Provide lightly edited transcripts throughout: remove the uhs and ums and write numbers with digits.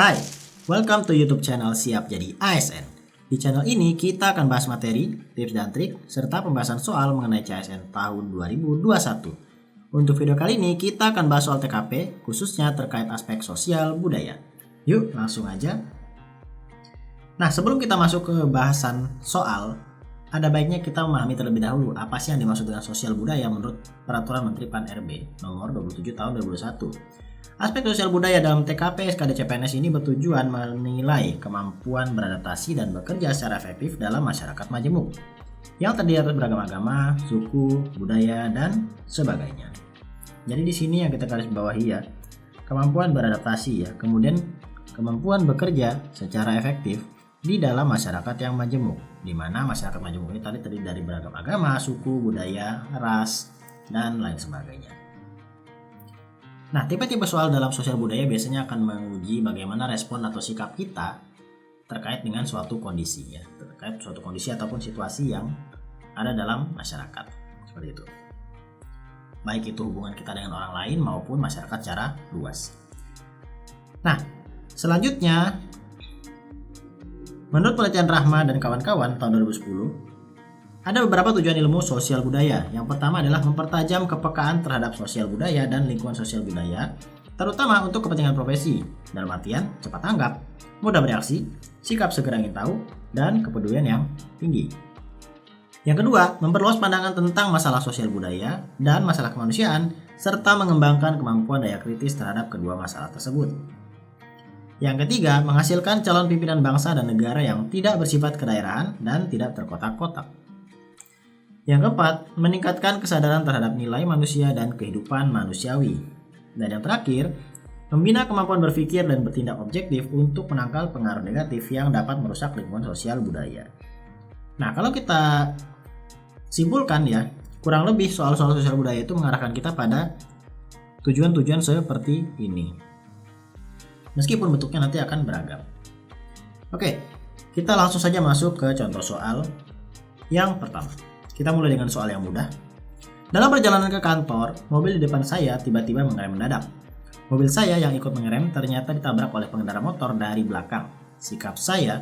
Hai, welcome to YouTube channel Siap Jadi ASN. Di channel ini kita akan bahas materi, tips dan trik, serta pembahasan soal mengenai CASN tahun 2021. Untuk video kali ini kita akan bahas soal TKP, khususnya terkait aspek sosial budaya. Yuk langsung aja. Nah, sebelum kita masuk ke bahasan soal, ada baiknya kita memahami terlebih dahulu apa sih yang dimaksud dengan sosial budaya menurut Peraturan Menteri PAN-RB nomor 27 tahun 2021. Aspek sosial budaya dalam TKP SKD CPNS ini bertujuan menilai kemampuan beradaptasi dan bekerja secara efektif dalam masyarakat majemuk yang terdiri atas beragam agama, suku, budaya, dan sebagainya. Jadi di sini yang kita garis bawahi ya, kemampuan beradaptasi ya, kemudian kemampuan bekerja secara efektif di dalam masyarakat yang majemuk, di mana masyarakat majemuk ini terdiri dari beragam agama, suku, budaya, ras, dan lain sebagainya. Nah, tipe-tipe soal dalam sosial budaya biasanya akan menguji bagaimana respon atau sikap kita terkait dengan suatu kondisi ya, terkait suatu kondisi ataupun situasi yang ada dalam masyarakat. Seperti itu. Baik itu hubungan kita dengan orang lain maupun masyarakat secara luas. Nah, selanjutnya menurut penelitian Rahma dan kawan-kawan tahun 2010, ada beberapa tujuan ilmu sosial budaya. Yang pertama adalah mempertajam kepekaan terhadap sosial budaya dan lingkungan sosial budaya, terutama untuk kepentingan profesi, dalam artian cepat tanggap, mudah bereaksi, sikap segera ingin tahu, dan kepedulian yang tinggi. Yang kedua, memperluas pandangan tentang masalah sosial budaya dan masalah kemanusiaan, serta mengembangkan kemampuan daya kritis terhadap kedua masalah tersebut. Yang ketiga, menghasilkan calon pimpinan bangsa dan negara yang tidak bersifat kedaerahan dan tidak terkotak-kotak. Yang keempat, meningkatkan kesadaran terhadap nilai manusia dan kehidupan manusiawi. Dan yang terakhir, membina kemampuan berpikir dan bertindak objektif untuk menangkal pengaruh negatif yang dapat merusak lingkungan sosial budaya. Nah, kalau kita simpulkan ya, kurang lebih soal-soal sosial budaya itu mengarahkan kita pada tujuan-tujuan seperti ini. Meskipun bentuknya nanti akan beragam. Oke, kita langsung saja masuk ke contoh soal yang pertama. Kita mulai dengan soal yang mudah. Dalam perjalanan ke kantor, mobil di depan saya tiba-tiba mengerem mendadak. Mobil saya yang ikut mengerem ternyata ditabrak oleh pengendara motor dari belakang. Sikap saya: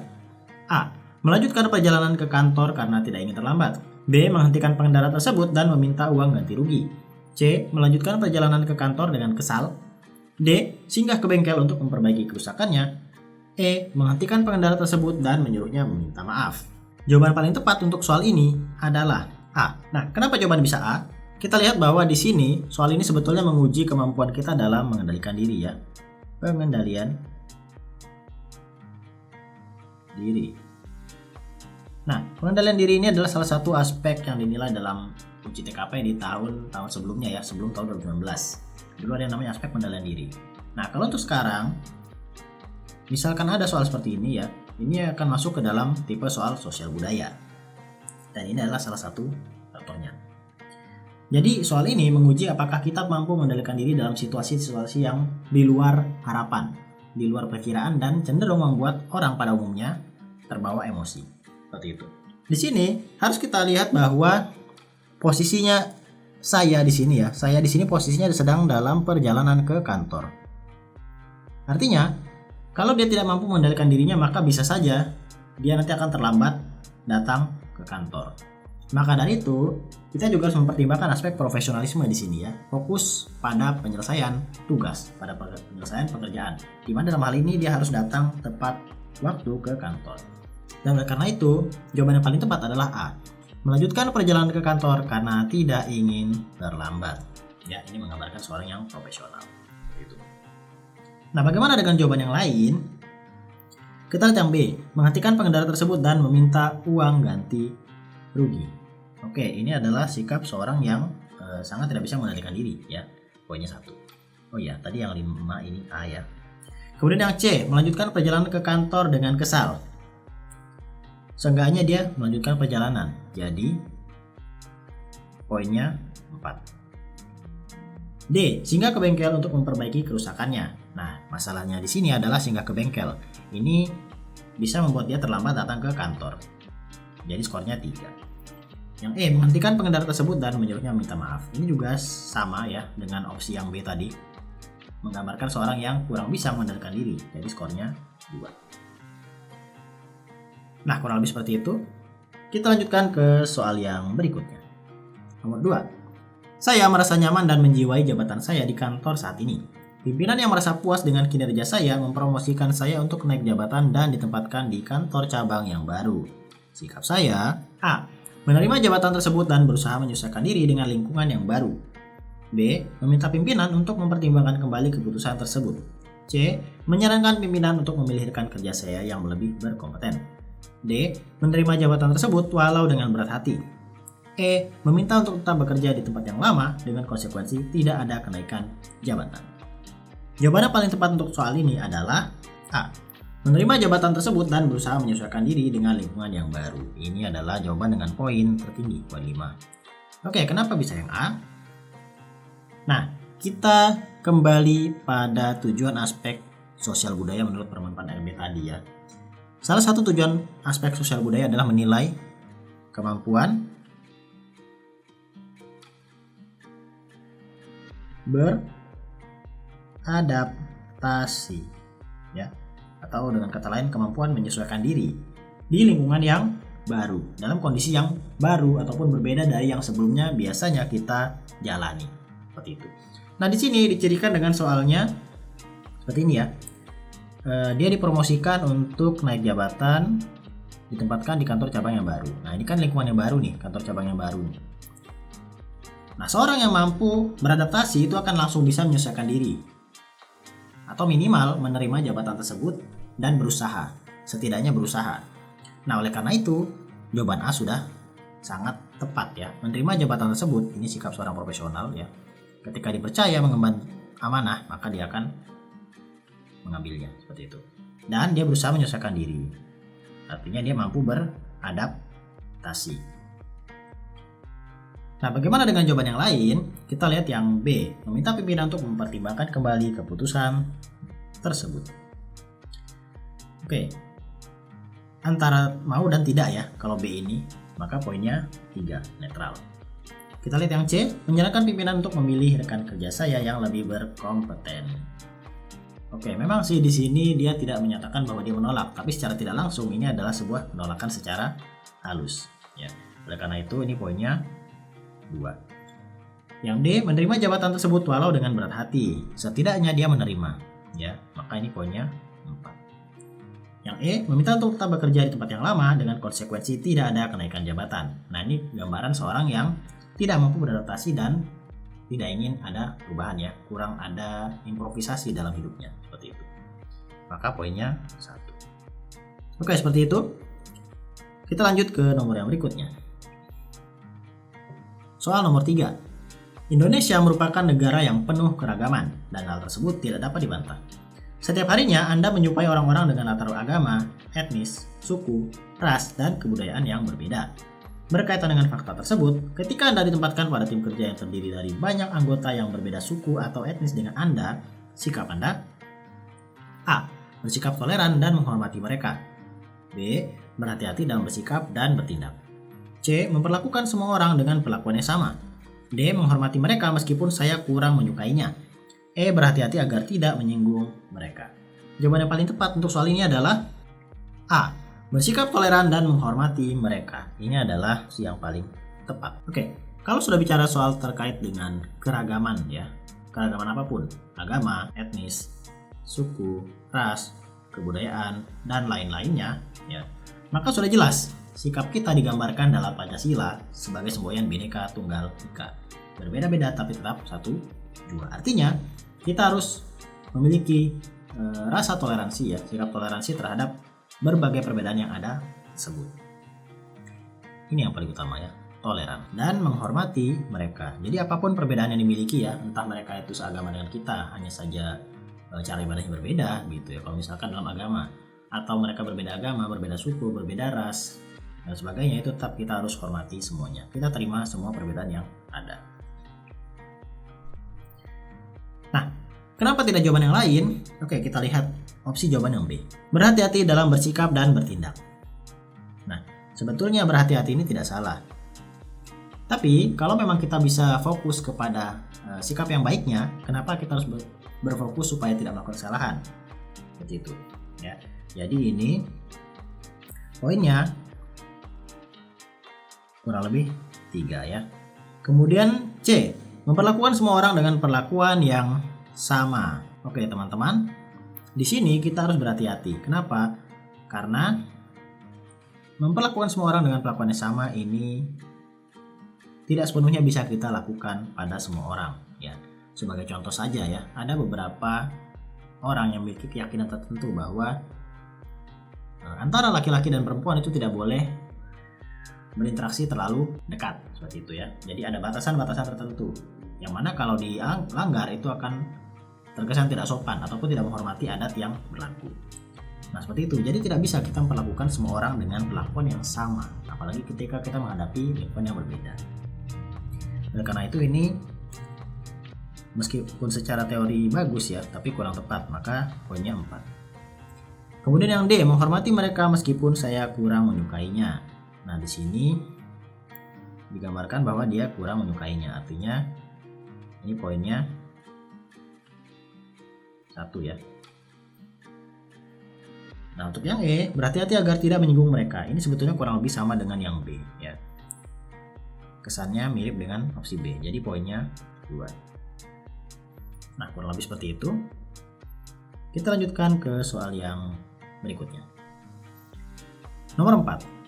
A. Melanjutkan perjalanan ke kantor karena tidak ingin terlambat. B. Menghentikan pengendara tersebut dan meminta uang ganti rugi. C. Melanjutkan perjalanan ke kantor dengan kesal. D. Singgah ke bengkel untuk memperbaiki kerusakannya. E. Menghentikan pengendara tersebut dan menyuruhnya meminta maaf. Jawaban paling tepat untuk soal ini adalah A. Nah, kenapa jawaban bisa A? Kita lihat bahwa di sini soal ini sebetulnya menguji kemampuan kita dalam mengendalikan diri ya. Pengendalian diri. Nah, pengendalian diri ini adalah salah satu aspek yang dinilai dalam uji TKP di tahun-tahun sebelumnya ya, sebelum tahun 2019. Dulu ada yang namanya aspek pengendalian diri. Nah, kalau untuk sekarang, misalkan ada soal seperti ini ya, ini akan masuk ke dalam tipe soal sosial budaya. Dan ini adalah salah satu contohnya. Jadi soal ini menguji apakah kita mampu mengendalikan diri dalam situasi-situasi yang di luar harapan, di luar perkiraan, dan cenderung membuat orang pada umumnya terbawa emosi. Seperti itu. Di sini harus kita lihat bahwa posisinya saya di sini ya. Saya di sini posisinya sedang dalam perjalanan ke kantor. Artinya, kalau dia tidak mampu mengendalikan dirinya, maka bisa saja dia nanti akan terlambat datang ke kantor. Maka dari itu, kita juga harus mempertimbangkan aspek profesionalisme di sini ya. Fokus pada penyelesaian tugas, pada penyelesaian pekerjaan. Di mana dalam hal ini dia harus datang tepat waktu ke kantor. Dan oleh karena itu, jawaban yang paling tepat adalah A. Melanjutkan perjalanan ke kantor karena tidak ingin terlambat. Ya, ini menggambarkan seorang yang profesional. Gitu. Nah, bagaimana dengan jawaban yang lain? Kita lihat yang B, menghentikan pengendara tersebut dan meminta uang ganti rugi. Oke, ini adalah sikap seorang yang sangat tidak bisa mengendalikan diri ya. Poinnya 1. Oh iya, tadi yang 5 ini A ya. Kemudian yang C, melanjutkan perjalanan ke kantor dengan kesal. Seenggaknya dia melanjutkan perjalanan. Jadi poinnya 4. D. Singgah ke bengkel untuk memperbaiki kerusakannya. Nah, masalahnya di sini adalah singgah ke bengkel. Ini bisa membuat dia terlambat datang ke kantor. Jadi skornya 3. Yang E. Menghentikan pengendara tersebut dan menyuruhnya minta maaf. Ini juga sama ya dengan opsi yang B tadi. menggambarkan seorang yang kurang bisa mengendalikan diri. Jadi skornya 2. Nah, kurang lebih seperti itu. Kita lanjutkan ke soal yang berikutnya. Nomor 2. Saya merasa nyaman dan menjiwai jabatan saya di kantor saat ini. Pimpinan yang merasa puas dengan kinerja saya mempromosikan saya untuk naik jabatan dan ditempatkan di kantor cabang yang baru. Sikap saya: A. Menerima jabatan tersebut dan berusaha menyesuaikan diri dengan lingkungan yang baru. B. Meminta pimpinan untuk mempertimbangkan kembali keputusan tersebut. C. Menyarankan pimpinan untuk memilih rekan kerja saya yang lebih berkompeten. D. Menerima jabatan tersebut walau dengan berat hati. E. Meminta untuk tetap bekerja di tempat yang lama dengan konsekuensi tidak ada kenaikan jabatan. Jawaban paling tepat untuk soal ini adalah A. Menerima jabatan tersebut dan berusaha menyesuaikan diri dengan lingkungan yang baru. Ini adalah jawaban dengan poin tertinggi, poin 5. Oke, kenapa bisa yang A? Nah, kita kembali pada tujuan aspek sosial budaya menurut permanfaatan LB tadi ya. Salah satu tujuan aspek sosial budaya adalah menilai kemampuan beradaptasi ya, atau dengan kata lain kemampuan menyesuaikan diri di lingkungan yang baru, dalam kondisi yang baru ataupun berbeda dari yang sebelumnya biasanya kita jalani. Seperti itu. Nah, di sini dicirikan dengan soalnya seperti ini ya. Dia dipromosikan untuk naik jabatan, ditempatkan di kantor cabang yang baru. Nah, ini kan lingkungan yang baru nih, kantor cabang yang baru nih. Nah, seorang yang mampu beradaptasi itu akan langsung bisa menyesuaikan diri atau minimal menerima jabatan tersebut dan berusaha, setidaknya berusaha. Nah, oleh karena itu, jawaban A sudah sangat tepat ya. Menerima jabatan tersebut, ini sikap seorang profesional ya. Ketika dipercaya mengemban amanah, maka dia akan mengambilnya seperti itu. Dan dia berusaha menyesuaikan diri. Artinya dia mampu beradaptasi. Nah, bagaimana dengan jawaban yang lain? Kita lihat yang B, meminta pimpinan untuk mempertimbangkan kembali keputusan tersebut. Oke. Antara mau dan tidak ya. Kalau B ini, maka poinnya 3, netral. Kita lihat yang C, menyarankan pimpinan untuk memilih rekan kerja saya yang lebih berkompeten. Oke, memang sih di sini dia tidak menyatakan bahwa dia menolak, tapi secara tidak langsung ini adalah sebuah penolakan secara halus. Ya, oleh karena itu ini poinnya 2. Yang D, menerima jabatan tersebut walau dengan berat hati. Setidaknya dia menerima. Ya, maka ini poinnya 4. Yang E, meminta untuk tetap bekerja di tempat yang lama dengan konsekuensi tidak ada kenaikan jabatan. Nah, ini gambaran seorang yang tidak mampu beradaptasi dan tidak ingin ada perubahan ya, kurang ada improvisasi dalam hidupnya, seperti itu. Maka poinnya 1. Oke, seperti itu. Kita lanjut ke nomor yang berikutnya. Soal nomor 3. Indonesia merupakan negara yang penuh keragaman dan hal tersebut tidak dapat dibantah. Setiap harinya Anda menjumpai orang-orang dengan latar agama, etnis, suku, ras, dan kebudayaan yang berbeda. Berkaitan dengan fakta tersebut, ketika Anda ditempatkan pada tim kerja yang terdiri dari banyak anggota yang berbeda suku atau etnis dengan Anda, sikap Anda: A. Bersikap toleran dan menghormati mereka. B. Berhati-hati dalam bersikap dan bertindak. C. Memperlakukan semua orang dengan perlakuan yang sama. D. Menghormati mereka meskipun saya kurang menyukainya. E. Berhati-hati agar tidak menyinggung mereka. Jawaban yang paling tepat untuk soal ini adalah A. Bersikap toleran dan menghormati mereka. Ini adalah yang paling tepat. Oke, kalau sudah bicara soal terkait dengan keragaman ya, keragaman apapun, agama, etnis, suku, ras, kebudayaan, dan lain-lainnya ya, maka sudah jelas sikap kita digambarkan dalam Pancasila sebagai semboyan Bhinneka Tunggal Ika. Berbeda-beda tapi tetap satu jua. Artinya kita harus memiliki rasa toleransi ya, sikap toleransi terhadap berbagai perbedaan yang ada tersebut. Ini yang paling utama ya, toleran dan menghormati mereka. Jadi apapun perbedaan yang dimiliki ya, entah mereka itu seagama dengan kita, hanya saja cara ibadahnya berbeda gitu ya. Kalau misalkan dalam agama, atau mereka berbeda agama, berbeda suku, berbeda ras dan sebagainya, itu tetap kita harus hormati semuanya. Kita terima semua perbedaan yang ada. Nah, kenapa tidak jawaban yang lain? Oke, kita lihat opsi jawaban yang B. Berhati-hati dalam bersikap dan bertindak. Nah, sebetulnya berhati-hati ini tidak salah. Tapi, kalau memang kita bisa fokus kepada sikap yang baiknya, kenapa kita harus berfokus supaya tidak melakukan kesalahan. Seperti itu ya. Jadi ini poinnya kurang lebih 3 ya. Kemudian C, memperlakukan semua orang dengan perlakuan yang sama. Oke teman-teman, di sini kita harus berhati-hati. Kenapa? Karena memperlakukan semua orang dengan perlakuan yang sama ini tidak sepenuhnya bisa kita lakukan pada semua orang ya. Sebagai contoh saja ya, ada beberapa orang yang memiliki keyakinan tertentu bahwa antara laki-laki dan perempuan itu tidak boleh berinteraksi terlalu dekat, seperti itu ya. Jadi ada batasan-batasan tertentu yang mana kalau dilanggar itu akan terkesan tidak sopan ataupun tidak menghormati adat yang berlaku. Nah seperti itu, jadi tidak bisa kita memperlakukan semua orang dengan perlakuan yang sama, apalagi ketika kita menghadapi lingkungan yang berbeda. Oleh karena itu ini meskipun secara teori bagus ya, tapi kurang tepat, maka poinnya 4. Kemudian yang D, menghormati mereka meskipun saya kurang menyukainya. Nah di sini digambarkan bahwa dia kurang menyukainya, artinya ini poinnya 1 ya. Nah untuk yang E, berhati-hati agar tidak menyinggung mereka. Ini sebetulnya kurang lebih sama dengan yang B ya. Kesannya mirip dengan opsi B, jadi poinnya 2. Nah kurang lebih seperti itu. Kita lanjutkan ke soal yang berikutnya. Nomor 4.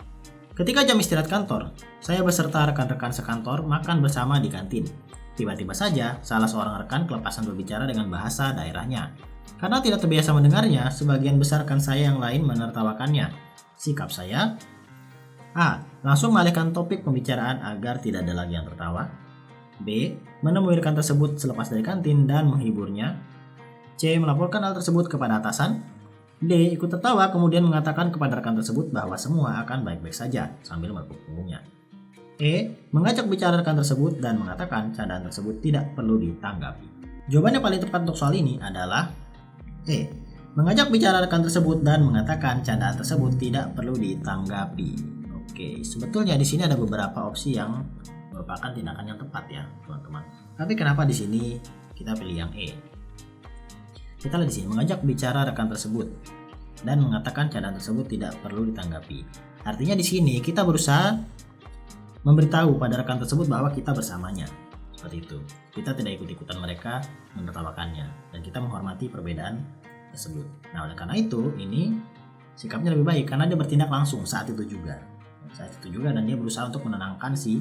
Ketika jam istirahat kantor, saya beserta rekan-rekan sekantor makan bersama di kantin. Tiba-tiba saja, salah seorang rekan kelepasan berbicara dengan bahasa daerahnya. Karena tidak terbiasa mendengarnya, sebagian besar rekan saya yang lain menertawakannya. Sikap saya, A. Langsung mengalihkan topik pembicaraan agar tidak ada lagi yang tertawa. B. Menemui rekan tersebut selepas dari kantin dan menghiburnya. C. Melaporkan hal tersebut kepada atasan. D. Ikut tertawa kemudian mengatakan kepada rekan tersebut bahwa semua akan baik-baik saja sambil menepuk punggungnya. E. Mengajak bicara rekan tersebut dan mengatakan candaan tersebut tidak perlu ditanggapi. Jawaban yang paling tepat untuk soal ini adalah E. Mengajak bicara rekan tersebut dan mengatakan candaan tersebut tidak perlu ditanggapi. Oke, sebetulnya di sini ada beberapa opsi yang merupakan tindakan yang tepat ya, teman-teman. Tapi kenapa di sini kita pilih yang E? Kita lihat di sini, mengajak bicara rekan tersebut dan mengatakan candaan tersebut tidak perlu ditanggapi. Artinya di sini kita berusaha memberitahu pada rekan tersebut bahwa kita bersamanya. Seperti itu. Kita tidak ikut-ikutan mereka menertawakannya dan kita menghormati perbedaan tersebut. Nah, oleh karena itu ini sikapnya lebih baik karena dia bertindak langsung saat itu juga. Dan dia berusaha untuk menenangkan si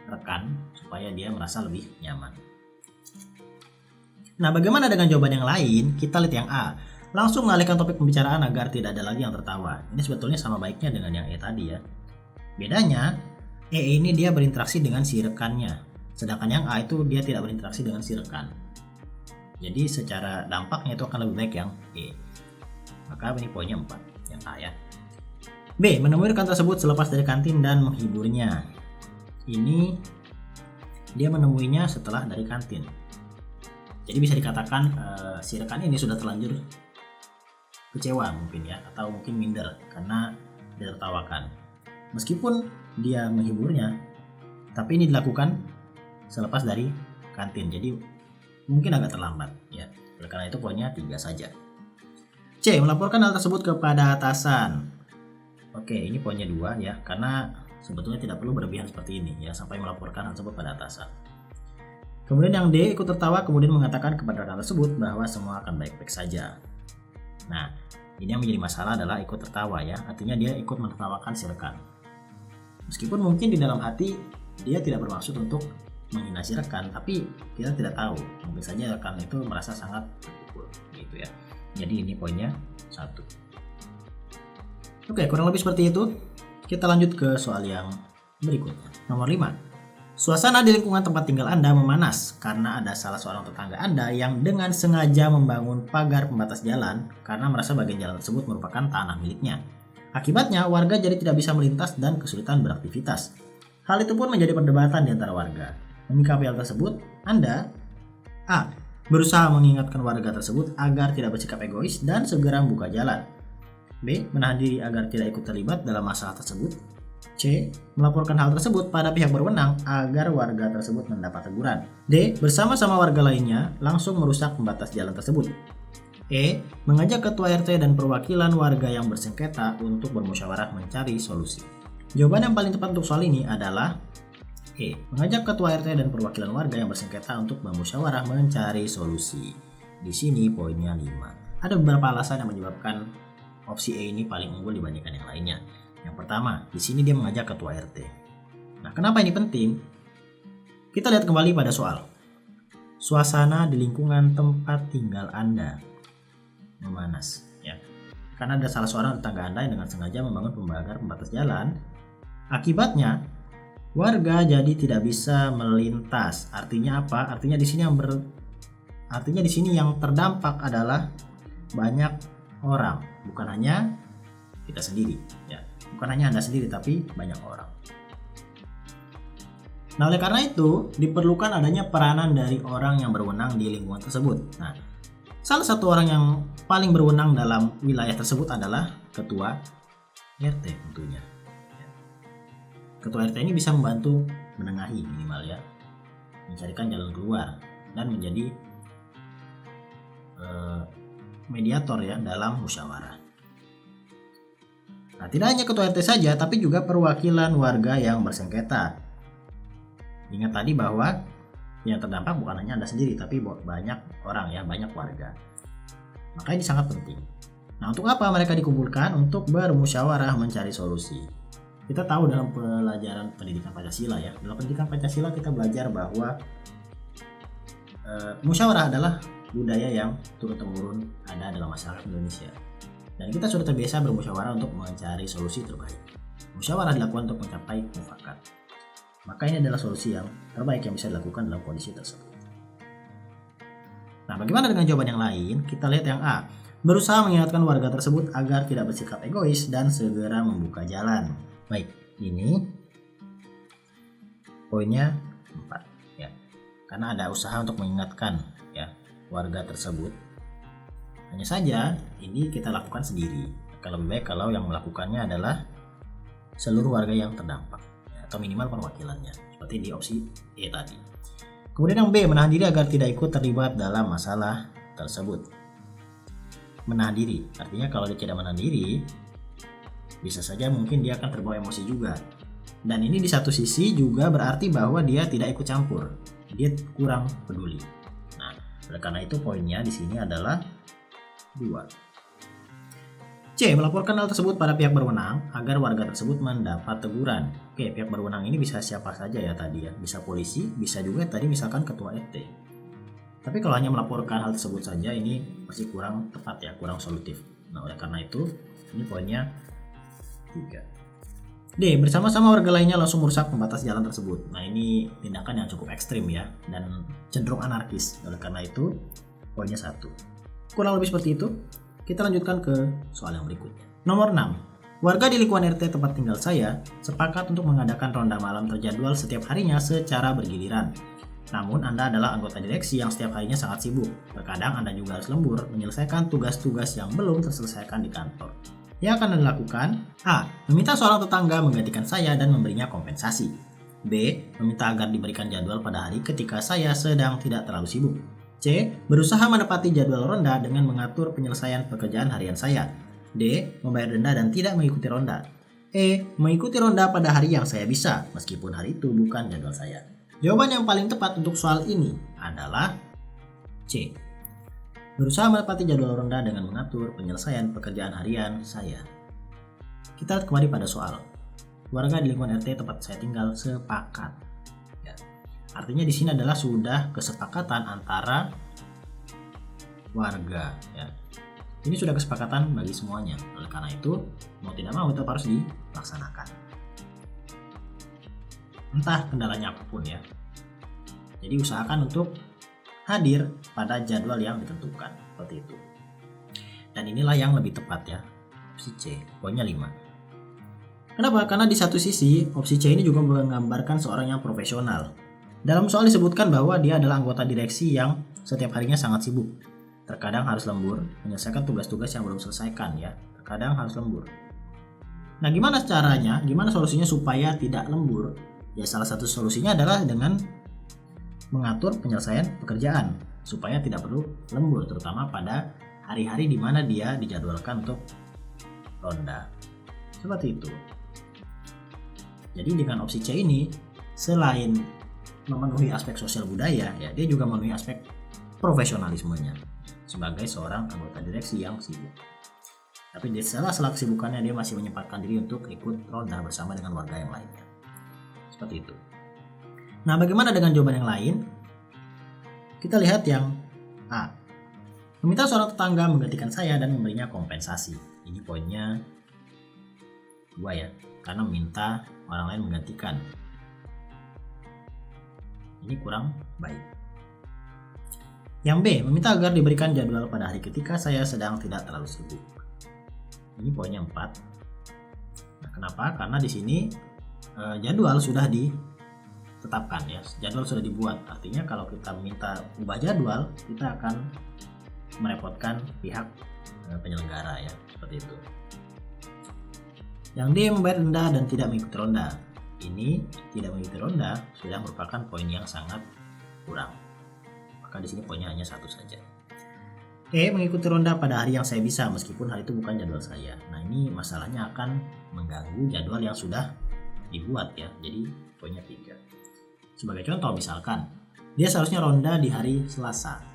rekan supaya dia merasa lebih nyaman. Nah, bagaimana dengan jawaban yang lain? Kita lihat yang A. Langsung mengalihkan topik pembicaraan agar tidak ada lagi yang tertawa. Ini sebetulnya sama baiknya dengan yang E tadi ya. Bedanya, E ini dia berinteraksi dengan si rekannya. Sedangkan yang A itu dia tidak berinteraksi dengan si rekan. Jadi secara dampaknya itu akan lebih baik yang E. Maka ini poinnya 4, yang A ya. B. Menemui rekan tersebut selepas dari kantin dan menghiburnya. Ini dia menemuinya setelah dari kantin. Jadi bisa dikatakan si rekan ini sudah terlanjur kecewa mungkin ya, atau mungkin minder karena ditertawakan. Meskipun dia menghiburnya, tapi ini dilakukan selepas dari kantin. Jadi mungkin agak terlambat ya. Oleh karena itu poinnya 3 saja. C. Melaporkan hal tersebut kepada atasan. Oke, ini poinnya 2 ya, karena sebetulnya tidak perlu berlebihan seperti ini ya sampai melaporkan hal tersebut pada atasan. Kemudian yang D, ikut tertawa kemudian mengatakan kepada rekan tersebut bahwa semua akan baik-baik saja. Nah, ini yang menjadi masalah adalah ikut tertawa ya, artinya dia ikut menertawakan si rekan. Meskipun mungkin di dalam hati dia tidak bermaksud untuk menghina si rekan, tapi kita tidak tahu. Mungkin saja rekan itu merasa sangat terpukul gitu ya. Jadi ini poinnya 1. Oke, kurang lebih seperti itu. Kita lanjut ke soal yang berikutnya. Nomor 5. Suasana di lingkungan tempat tinggal Anda memanas karena ada salah seorang tetangga Anda yang dengan sengaja membangun pagar pembatas jalan karena merasa bagian jalan tersebut merupakan tanah miliknya. Akibatnya, warga jadi tidak bisa melintas dan kesulitan beraktivitas. Hal itu pun menjadi perdebatan di antara warga. Menyikapi hal tersebut, Anda A. Berusaha mengingatkan warga tersebut agar tidak bersikap egois dan segera membuka jalan. B. Menahan diri agar tidak ikut terlibat dalam masalah tersebut. C. Melaporkan hal tersebut pada pihak berwenang agar warga tersebut mendapat teguran. D. Bersama-sama warga lainnya langsung merusak pembatas jalan tersebut. E. Mengajak ketua RT dan perwakilan warga yang bersengketa untuk bermusyawarah mencari solusi. Jawaban yang paling tepat untuk soal ini adalah E. Mengajak ketua RT dan perwakilan warga yang bersengketa untuk bermusyawarah mencari solusi. Di sini poinnya 5. Ada beberapa alasan yang menyebabkan opsi E ini paling unggul dibandingkan yang lainnya. Yang pertama, di sini dia mengajak ketua RT. Nah, kenapa ini penting? Kita lihat kembali pada soal. Suasana di lingkungan tempat tinggal Anda memanas, ya. Karena ada salah seorang tetangga Anda yang dengan sengaja membangun pembagar pembatas jalan. Akibatnya warga jadi tidak bisa melintas. Artinya apa? Artinya di sini yang terdampak adalah banyak orang, bukan hanya kita sendiri, ya. Bukan hanya Anda sendiri, tapi banyak orang. Nah, oleh karena itu diperlukan adanya peranan dari orang yang berwenang di lingkungan tersebut. Nah, salah satu orang yang paling berwenang dalam wilayah tersebut adalah ketua RT tentunya. Ketua RT ini bisa membantu menengahi minimal, ya, mencarikan jalan keluar dan menjadi mediator, ya, dalam musyawarah. Nah, tidak hanya ketua RT saja, tapi juga perwakilan warga yang bersengketa. Ingat tadi bahwa yang terdampak bukan hanya Anda sendiri, tapi banyak orang, ya, banyak warga. Maka ini sangat penting. Nah, untuk apa mereka dikumpulkan? Untuk bermusyawarah mencari solusi. Kita tahu dalam pelajaran pendidikan Pancasila, ya. Dalam pendidikan Pancasila kita belajar bahwa musyawarah adalah budaya yang turun-temurun ada dalam masyarakat Indonesia. Dan kita sudah terbiasa bermusyawarah untuk mencari solusi terbaik. Musyawarah dilakukan untuk mencapai mufakat. Maka ini adalah solusi yang terbaik yang bisa dilakukan dalam kondisi tersebut. Nah, bagaimana dengan jawaban yang lain? Kita lihat yang A. Berusaha mengingatkan warga tersebut agar tidak bersikap egois dan segera membuka jalan. Baik, ini poinnya 4, ya. Karena ada usaha untuk mengingatkan, ya, warga tersebut. Hanya saja ini kita lakukan sendiri. Lebih baik kalau yang melakukannya adalah seluruh warga yang terdampak, ya, atau minimal perwakilannya, seperti di opsi E tadi. Kemudian yang B, menahan diri agar tidak ikut terlibat dalam masalah tersebut. Menahan diri, artinya kalau dia tidak menahan diri, bisa saja mungkin dia akan terbawa emosi juga. Dan ini di satu sisi juga berarti bahwa dia tidak ikut campur, dia kurang peduli. Nah, oleh karena itu poinnya di sini adalah 2. C. Melaporkan hal tersebut pada pihak berwenang agar warga tersebut mendapat teguran. Oke, pihak berwenang ini bisa siapa saja, ya, tadi, ya. Bisa polisi, bisa juga tadi misalkan ketua RT. Tapi kalau hanya melaporkan hal tersebut saja ini masih kurang tepat, ya, kurang solutif. Nah, oleh karena itu ini poinnya 3. D. Bersama-sama warga lainnya langsung merusak pembatas jalan tersebut. Nah, ini tindakan yang cukup ekstrim, ya, dan cenderung anarkis. Oleh karena itu poinnya 1. Kurang lebih seperti itu. Kita lanjutkan ke soal yang berikutnya. Nomor 6. Warga di lingkungan RT tempat tinggal saya sepakat untuk mengadakan ronda malam terjadwal setiap harinya secara bergiliran. Namun Anda adalah anggota direksi yang setiap harinya sangat sibuk. Terkadang Anda juga harus lembur menyelesaikan tugas-tugas yang belum terselesaikan di kantor. Yang akan Anda lakukan: A. Meminta seorang tetangga menggantikan saya dan memberinya kompensasi. B. Meminta agar diberikan jadwal pada hari ketika saya sedang tidak terlalu sibuk. C. Berusaha menepati jadwal ronda dengan mengatur penyelesaian pekerjaan harian saya. D. Membayar denda dan tidak mengikuti ronda. E. Mengikuti ronda pada hari yang saya bisa, meskipun hari itu bukan jadwal saya. Jawaban yang paling tepat untuk soal ini adalah C. Berusaha menepati jadwal ronda dengan mengatur penyelesaian pekerjaan harian saya. Kita lihat kembali pada soal. Warga di lingkungan RT tempat saya tinggal sepakat. Artinya di sini adalah sudah kesepakatan antara warga, ya. Ini sudah kesepakatan bagi semuanya. Oleh karena itu, mau tidak mau tetap harus dilaksanakan. Entah kendalanya apapun, ya. Jadi usahakan untuk hadir pada jadwal yang ditentukan, seperti itu. Dan inilah yang lebih tepat, ya. Opsi C, poinnya 5. Kenapa? Karena di satu sisi, opsi C ini juga menggambarkan seorang yang profesional. Dalam soal disebutkan bahwa dia adalah anggota direksi yang setiap harinya sangat sibuk. Terkadang harus lembur menyelesaikan tugas-tugas yang belum selesaikan, ya. Terkadang harus lembur. Nah, gimana caranya? Gimana solusinya supaya tidak lembur? Ya, salah satu solusinya adalah dengan mengatur penyelesaian pekerjaan supaya tidak perlu lembur, terutama pada hari-hari di mana dia dijadwalkan untuk ronda. Seperti itu. Jadi dengan opsi C ini, selain memenuhi aspek sosial budaya, ya dia juga memenuhi aspek profesionalismenya sebagai seorang anggota direksi yang sibuk. Tapi di sela-sela kesibukannya dia masih menyempatkan diri untuk ikut ronda bersama dengan warga yang lainnya. Seperti itu. Nah, bagaimana dengan jawaban yang lain? Kita lihat yang A. Meminta seorang tetangga menggantikan saya dan memberinya kompensasi. Ini poinnya 2 ya, karena meminta orang lain menggantikan. Ini kurang baik. Yang B, meminta agar diberikan jadwal pada hari ketika saya sedang tidak terlalu sibuk. Ini poinnya 4. Nah, kenapa? Karena di sini jadwal sudah ditetapkan ya, jadwal sudah dibuat. Artinya kalau kita minta ubah jadwal, kita akan merepotkan pihak penyelenggara ya, seperti itu. Yang D, membayar denda dan tidak mengikuti ronda. Ini tidak mengikuti ronda sudah merupakan poin yang sangat kurang. Maka di sini poinnya hanya 1 saja. E, mengikuti ronda pada hari yang saya bisa meskipun hari itu bukan jadwal saya. Nah, ini masalahnya akan mengganggu jadwal yang sudah dibuat ya. Jadi poinnya 3. Sebagai contoh misalkan dia seharusnya ronda di hari Selasa.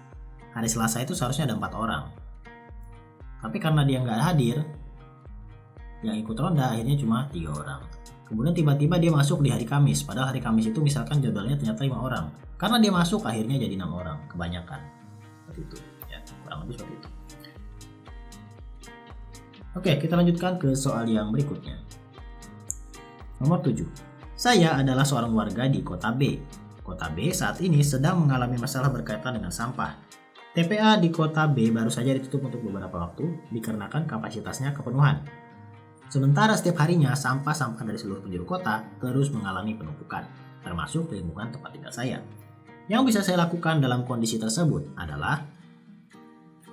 Hari Selasa itu seharusnya ada 4 orang. Tapi karena dia nggak hadir, yang ikut ronda akhirnya cuma 3 orang. Kemudian tiba-tiba dia masuk di hari Kamis, padahal hari Kamis itu misalkan jadwalnya ternyata 5 orang. Karena dia masuk akhirnya jadi 6 orang, kebanyakan. Seperti itu ya, kurang lebih seperti itu. Oke, kita lanjutkan ke soal yang berikutnya. Nomor 7. Saya adalah seorang warga di kota B. Kota B saat ini sedang mengalami masalah berkaitan dengan sampah. TPA di kota B baru saja ditutup untuk beberapa waktu dikarenakan kapasitasnya kepenuhan. Sementara setiap harinya sampah-sampah dari seluruh penjuru kota terus mengalami penumpukan, termasuk di lingkungan tempat tinggal saya. Yang bisa saya lakukan dalam kondisi tersebut adalah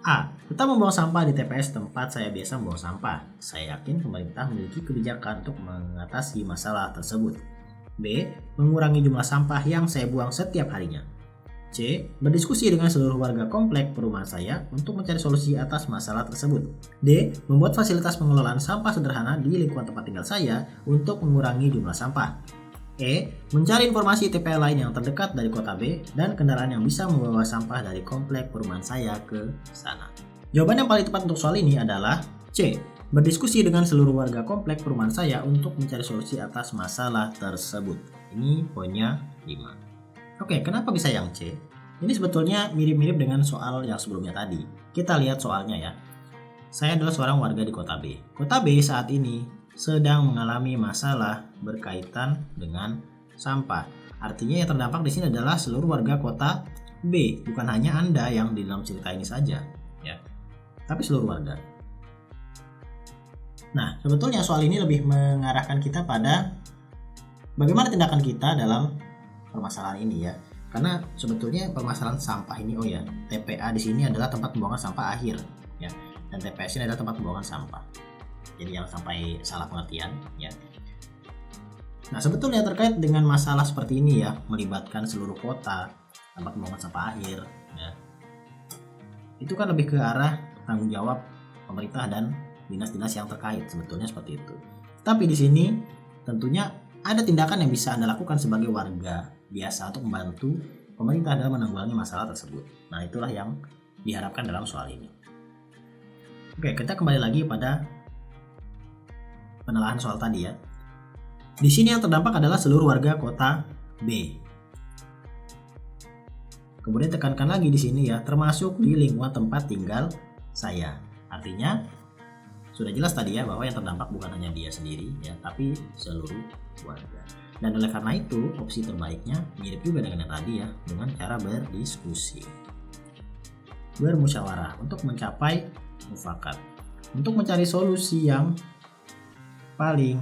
A. Tetap membuang sampah di TPS tempat saya biasa membuang sampah. Saya yakin pemerintah memiliki kebijakan untuk mengatasi masalah tersebut. B. Mengurangi jumlah sampah yang saya buang setiap harinya. C. Berdiskusi dengan seluruh warga komplek perumahan saya untuk mencari solusi atas masalah tersebut. D. Membuat fasilitas pengelolaan sampah sederhana di lingkungan tempat tinggal saya untuk mengurangi jumlah sampah. E. Mencari informasi TPA lain yang terdekat dari kota B dan kendaraan yang bisa membawa sampah dari komplek perumahan saya ke sana. Jawaban yang paling tepat untuk soal ini adalah C. Berdiskusi dengan seluruh warga komplek perumahan saya untuk mencari solusi atas masalah tersebut. Ini poinnya 5. Oke, kenapa bisa yang C? Ini sebetulnya mirip-mirip dengan soal yang sebelumnya tadi. Kita lihat soalnya ya. Saya adalah seorang warga di kota B. Kota B saat ini sedang mengalami masalah berkaitan dengan sampah. Artinya yang terdampak di sini adalah seluruh warga kota B, bukan hanya Anda yang di dalam cerita ini saja, ya. Tapi seluruh warga. Nah, sebetulnya soal ini lebih mengarahkan kita pada bagaimana tindakan kita dalam permasalahan ini ya, karena sebetulnya permasalahan sampah ini TPA di sini adalah tempat pembuangan sampah akhir ya, dan TPS ini adalah tempat pembuangan sampah. Jadi yang sampai salah pengertian ya. Nah, sebetulnya terkait dengan masalah seperti ini ya, melibatkan seluruh kota tempat pembuangan sampah akhir ya, itu kan lebih ke arah tanggung jawab pemerintah dan dinas-dinas yang terkait, sebetulnya seperti itu. Tapi di sini tentunya ada tindakan yang bisa Anda lakukan sebagai warga biasa untuk membantu pemerintah dalam menanggulangi masalah tersebut. Nah, itulah yang diharapkan dalam soal ini. Oke, kita kembali lagi pada penelahan soal tadi ya. Di sini yang terdampak adalah seluruh warga kota B. Kemudian tekankan lagi di sini ya, termasuk di lingkungan tempat tinggal saya. Artinya sudah jelas tadi ya bahwa yang terdampak bukan hanya dia sendiri ya, tapi seluruh warga. Dan oleh karena itu opsi terbaiknya mirip juga dengan yang tadi ya, dengan cara berdiskusi, bermusyawarah untuk mencapai mufakat, untuk mencari solusi yang paling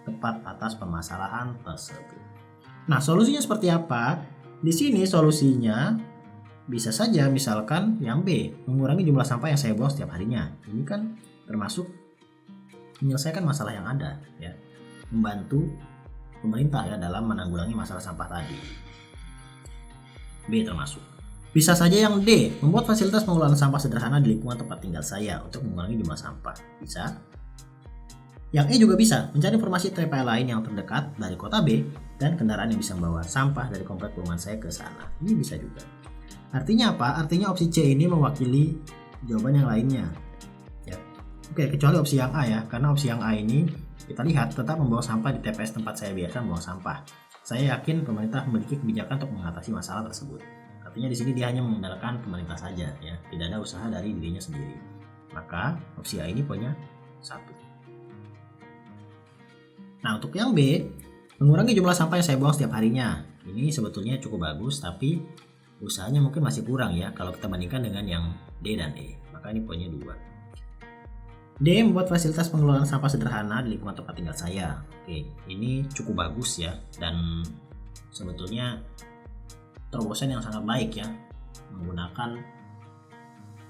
tepat atas permasalahan tersebut. Nah, solusinya seperti apa? Di sini solusinya bisa saja misalkan yang B, mengurangi jumlah sampah yang saya buang setiap harinya. Ini kan termasuk menyelesaikan masalah yang ada ya, membantu pemerintah ya dalam menanggulangi masalah sampah tadi. B termasuk. Bisa saja yang D, membuat fasilitas pengelolaan sampah sederhana di lingkungan tempat tinggal saya untuk mengurangi jumlah sampah. Bisa. Yang E juga bisa, mencari informasi TPA lain yang terdekat dari kota B dan kendaraan yang bisa membawa sampah dari komplek perumahan saya ke sana. Ini bisa juga. Artinya apa? Artinya opsi C ini mewakili jawaban yang lainnya. Ya. Oke, kecuali opsi yang A ya, karena opsi yang A ini kita lihat tetap membawa sampah di TPS tempat saya biasa membawa sampah. Saya yakin pemerintah memiliki kebijakan untuk mengatasi masalah tersebut. Artinya di sini dia hanya mengandalkan pemerintah saja ya, tidak ada usaha dari dirinya sendiri. Maka opsi A ini poinnya 1. Nah, untuk yang B, mengurangi jumlah sampah yang saya buang setiap harinya. Ini sebetulnya cukup bagus, tapi usahanya mungkin masih kurang ya kalau kita bandingkan dengan yang D dan E. Maka ini poinnya 2. D, membuat fasilitas pengelolaan sampah sederhana di lingkungan tempat tinggal saya. Oke, ini cukup bagus ya, dan sebetulnya terobosan yang sangat baik ya, menggunakan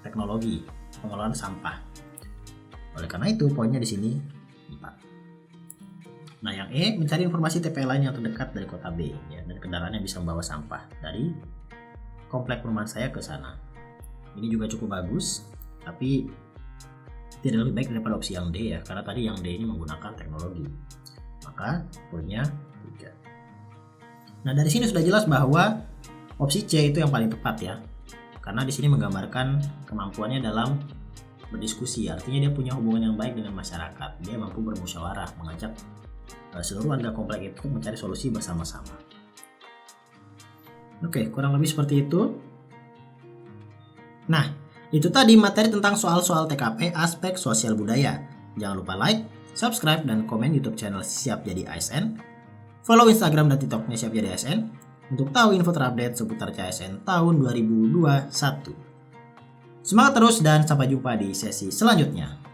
teknologi pengelolaan sampah. Oleh karena itu, poinnya di sini 4. Nah, yang E, mencari informasi TPA lain yang terdekat dari kota B ya, dan kendaraan yang bisa membawa sampah dari komplek perumahan saya ke sana. Ini juga cukup bagus, tapi tidak lebih baik daripada opsi yang D ya, karena tadi yang D ini menggunakan teknologi. Maka poinnya 3. Nah, dari sini sudah jelas bahwa opsi C itu yang paling tepat ya, karena di sini menggambarkan kemampuannya dalam berdiskusi. Artinya dia punya hubungan yang baik dengan masyarakat. Dia mampu bermusyawarah, mengajak seluruh warga komplek itu untuk mencari solusi bersama-sama. Oke, kurang lebih seperti itu. Nah, itu tadi materi tentang soal-soal TKP aspek sosial budaya. Jangan lupa like, subscribe, dan komen YouTube channel Siap Jadi ASN. Follow Instagram dan TikToknya Siap Jadi ASN untuk tahu info terupdate seputar CASN tahun 2021. Semangat terus dan sampai jumpa di sesi selanjutnya.